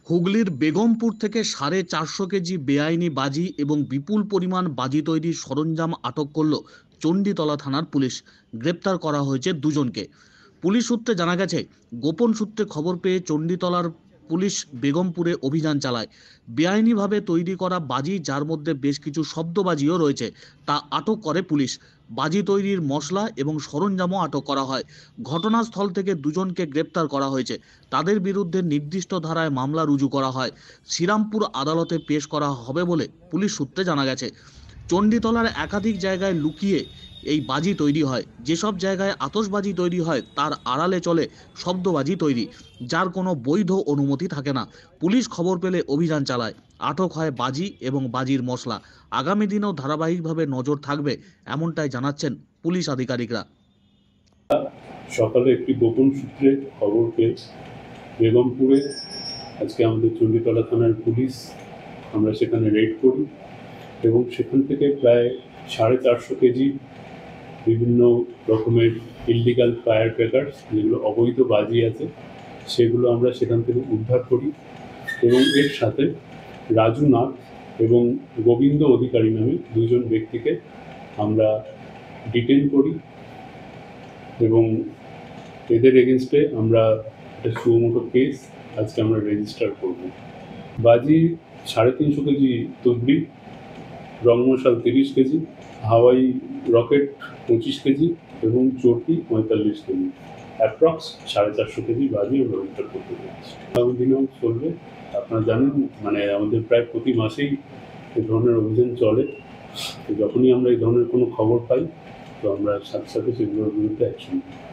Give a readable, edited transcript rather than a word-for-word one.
হুগলির বেগমপুর থেকে 450 কেজি বেআইনি বাজি এবং বিপুল পরিমাণ বাজি তৈরির সরঞ্জাম আটক করল চণ্ডীতলা থানার পুলিশ। গ্রেপ্তার করা হয়েছে দুজনকে। পুলিশ সূত্রে জানা গেছে, গোপন সূত্রে খবর পেয়ে চণ্ডীতলার পুলিশ বেগমপুরে অভিযান চালায়। বেআইনিভাবে তৈরি করা বাজি, যার মধ্যে বেশ কিছু শব্দবাজিও রয়েছে, তা আটক করে পুলিশ। বাজি তৈরির মশলা এবং সরঞ্জামও আটক করা হয়। ঘটনাস্থল থেকে দুজনকে গ্রেপ্তার করা হয়েছে। তাদের বিরুদ্ধে নির্দিষ্ট ধারায় মামলা রুজু করা হয়। শ্রীরামপুর আদালতে পেশ করা হবে বলে পুলিশ সূত্রে জানা গেছে। চণ্ডীতলার একাধিক জায়গায় লুকিয়ে এই বাজি তৈরি হয়। যেসব জায়গায় আতশবাজি তৈরি হয় তার আড়ালে চলে শব্দবাজি তৈরি, যার কোনো বৈধ অনুমতি থাকে না। পুলিশ খবর পেলে অভিযান চালায়। আটক হয় বাজি এবং বাজির মশলা। আগামী দিনেও ধারাবাহিকভাবে নজর থাকবে, এমনটাই জানাচ্ছেন পুলিশ আধিকারিকরা। সকালে একটি গোপন সূত্রে খবর পেয়ে বেগমপুরে আজকে আমাদের চণ্ডীতলা থানার পুলিশ আমরা সেখানে রেড করি এবং সেখান থেকে প্রায় 450 কেজি বিভিন্ন রকমের ইললিগাল ফায়ার ক্র্যাকার্স, যেগুলো অবৈধ বাজি আছে, সেগুলো আমরা সেখান থেকে উদ্ধার করি এবং এর সাথে রাজু নাথ এবং গোবিন্দ অধিকারী নামে দুজন ব্যক্তিকে আমরা ডিটেন করি এবং এদের এগেনস্টে আমরা একটা সুমোটো কেস আজকে আমরা রেজিস্টার করব। বাজি 350 কেজি তবলি, রংমশাল 30 কেজি, হাওয়াই রকেট 25 কেজি এবং চর্কি 45 কেজি, অ্যাপ্রক্স 450 কেজি বাজি আমরা উদ্ধার করতে পেরেছি। আগামী দিনেও চলবে। আপনারা জানেন, আমাদের প্রায় প্রতি মাসেই এই ধরনের অভিযান চলে। তো যখনই আমরা এই ধরনের কোনো খবর পাই, তো আমরা সাথে সাথে সেগুলোর বিরুদ্ধে অ্যাকশন নিই।